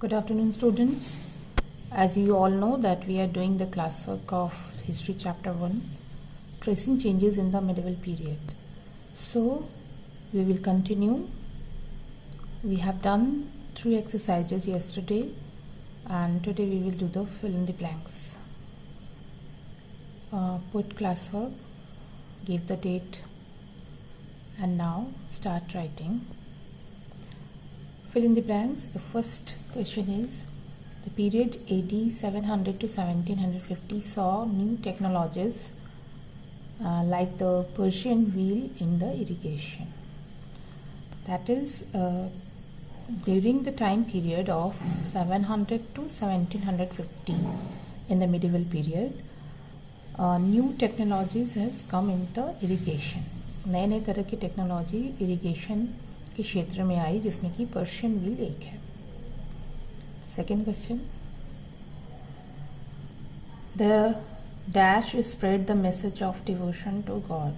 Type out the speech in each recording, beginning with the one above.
Good afternoon, students. As you all know that we are doing the classwork of History Chapter 1, Tracing Changes in the Medieval Period. So, we will continue. We have done 3 exercises yesterday and today we will do the fill in the blanks. Put classwork, give the date and now start writing. Fill in the blanks. The first question is, the period AD 700 to 1750 saw new technologies like the Persian wheel in the irrigation. That is, during the time period of 700 to 1750 in the medieval period, new technologies has come in the irrigation. नए नए तरह की technology irrigation के क्षेत्र में आई जिसमें कि Persian wheel एक है. Second question, the dash spread the message of devotion to God.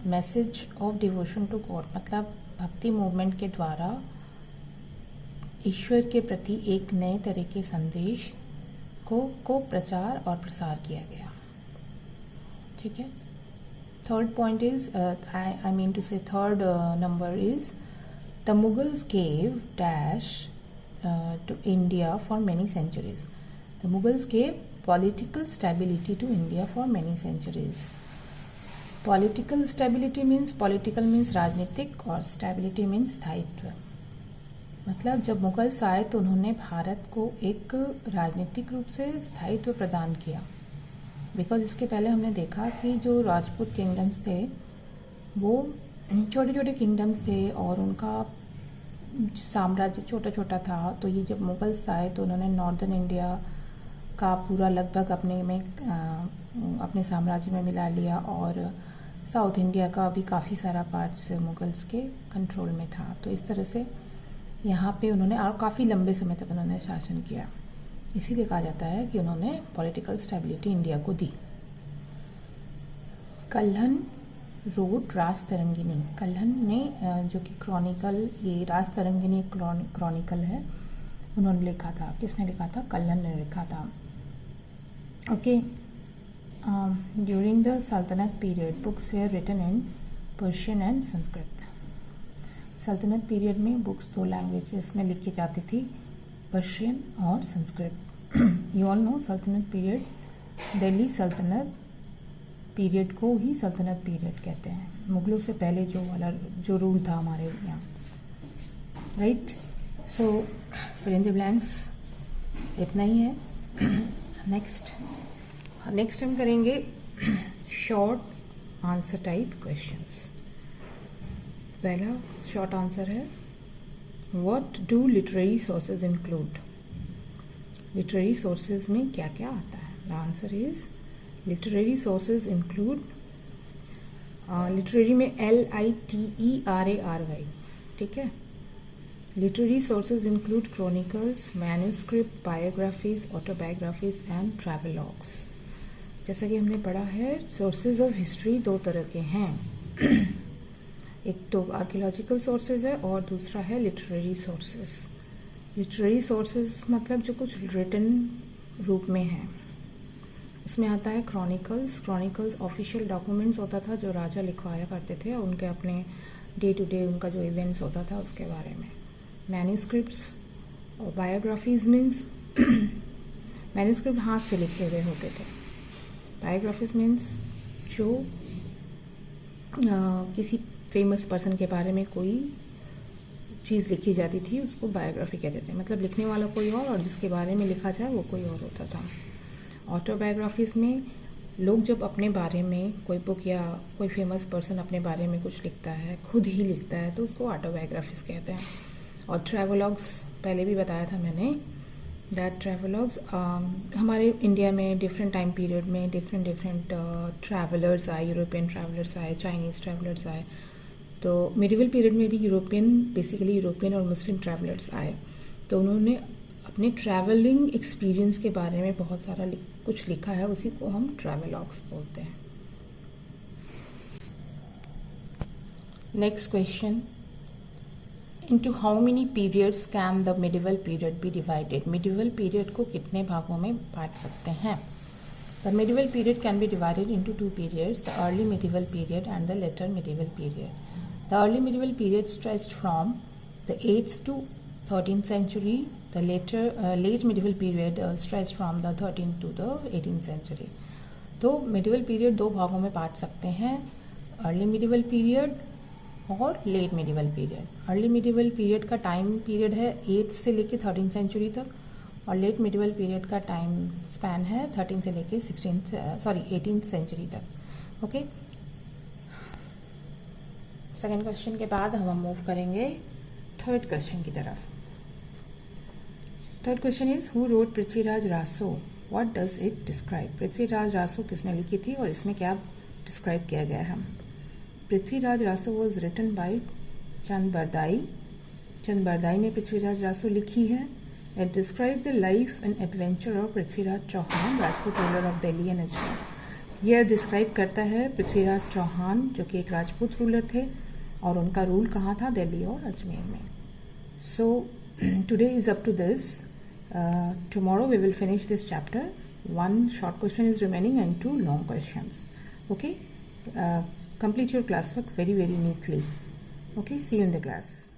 Message of devotion to God मतलब भक्ति मूवमेंट के द्वारा ईश्वर के प्रति एक नए तरह के संदेश को प्रचार और प्रसार किया गया. ठीक है. Third point is, I mean to say third number is, the Mughals gave dash to India for many centuries. The Mughals gave political stability to India for many centuries. Political stability means, political means राजनीतिक और stability means स्थायित्व. मतलब जब Mughals आए तो उन्होंने भारत को एक राजनीतिक रूप से स्थायित्व प्रदान किया. बिकॉज इसके पहले हमने देखा कि जो राजपूत किंगडम्स थे वो छोटे छोटे किंगडम्स थे और उनका साम्राज्य छोटा छोटा था. तो ये जब मुगल्स आए तो उन्होंने नॉर्दर्न इंडिया का पूरा लगभग अपने साम्राज्य में मिला लिया और साउथ इंडिया का भी काफ़ी सारा पार्ट्स मुगल्स के कंट्रोल में था. तो इस तरह से यहाँ पे उन्होंने और काफ़ी लंबे समय तक उन्होंने शासन किया. इसीलिए कहा जाता है कि उन्होंने पॉलिटिकल स्टेबिलिटी इंडिया को दी. कल्हन रोड राजतरंगिनी. कल्हन ने जो कि क्रॉनिकल, ये राजतरंगिनी क्रॉनिकल है, उन्होंने लिखा था. किसने लिखा था? कल्हन ने लिखा था. Okay. During the sultanate period books were written in Persian and Sanskrit. सल्तनत पीरियड में बुक्स 2 लैंग्वेजेस में लिखी जाती थी, पर्शियन और संस्कृत. यू ऑल नो सल्तनत पीरियड, दिल्ली सल्तनत पीरियड को ही सल्तनत पीरियड कहते हैं. मुगलों से पहले जो रूल था हमारे यहाँ. Right. So fill in the blanks इतना ही है. नेक्स्ट हम करेंगे शॉर्ट आंसर टाइप क्वेश्चंस. पहला शॉर्ट आंसर है, What do literary sources include? Literary sources में क्या क्या आता है? The answer is, literary sources include, literary में LITERARY. ठीक है. Literary sources include chronicles, manuscript, biographies, autobiographies and travelogues. जैसा कि हमने पढ़ा है, sources of history 2 तरह के हैं. एक तो आर्कियोलॉजिकल सोर्सेज है और दूसरा है लिटरेरी सोर्सेज. लिटरेरी सोर्सेज मतलब जो कुछ रिटन रूप में है. उसमें आता है क्रॉनिकल्स ऑफिशियल डॉक्यूमेंट्स होता था जो राजा लिखवाया करते थे और उनके अपने डे टू डे उनका जो इवेंट्स होता था उसके बारे में. मैन्यूस्क्रिप्ट्स और बायोग्राफीज मीन्स मैन्यूस्क्रिप्ट हाथ से लिखे हुए होते थे. बायोग्राफीज मीन्स जो किसी फेमस पर्सन के बारे में कोई चीज़ लिखी जाती थी उसको बायोग्राफी कहते थे. मतलब लिखने वाला कोई और जिसके बारे में लिखा जाए वो कोई और होता था. ऑटोबायोग्राफीज़ में लोग जब अपने बारे में कोई बुक या कोई फेमस पर्सन अपने बारे में कुछ लिखता है, खुद ही लिखता है, तो उसको ऑटोबायोग्राफीज़ कहते हैं. और ट्रैवलॉग्स पहले भी बताया था मैंने, दैट ट्रैवलॉग्स हमारे इंडिया में डिफरेंट टाइम पीरियड में डिफरेंट ट्रैवलर्स आए. यूरोपियन ट्रैवलर्स आए, चाइनीज़ ट्रैवलर्स आए. तो मिडिवल पीरियड में भी बेसिकली यूरोपियन और मुस्लिम ट्रैवलर्स आए. तो उन्होंने अपने ट्रैवलिंग एक्सपीरियंस के बारे में बहुत सारा कुछ लिखा है, उसी को हम ट्रैवलॉग्स बोलते हैं. Next question, into how many periods can the medieval period be divided? medieval period को कितने भागों में बांट सकते हैं? The medieval period can be divided into two periods, the early medieval period and the later medieval period. The early medieval period stretched from the 8th to 13th century. The later late medieval period stretched from the 13th to the 18th century. तो medieval period दो भागों में बांट सकते हैं, early medieval period और late medieval period. Early medieval period का time period है 8th से लेके 13th सेंचुरी तक, और लेट मेडिवल पीरियड का टाइम स्पैन है 13 से लेके 18th सेंचुरी तक. ओके, सेकेंड क्वेश्चन के बाद हम मूव करेंगे थर्ड क्वेश्चन की तरफ. Third question is who wrote Prithviraj Raso, what does it describe? Prithviraj Raso किसने लिखी थी और इसमें क्या डिस्क्राइब किया गया है? Prithviraj Raso was written by Chand Bardai. Chand Bardai ने पृथ्वीराज रासो लिखी है. It describe the life and adventure of Prithviraj Chauhan, Rajput ruler of Delhi and Ajmer. यह डिस्क्राइब करता है पृथ्वीराज चौहान जो कि एक राजपूत रूलर थे और उनका रूल कहाँ था? दिल्ली और अजमेर में. So today is up to this. Tomorrow we will finish this chapter. One short question is remaining and 2 long questions. Okay, complete your classwork very neatly. Okay, see you in the class.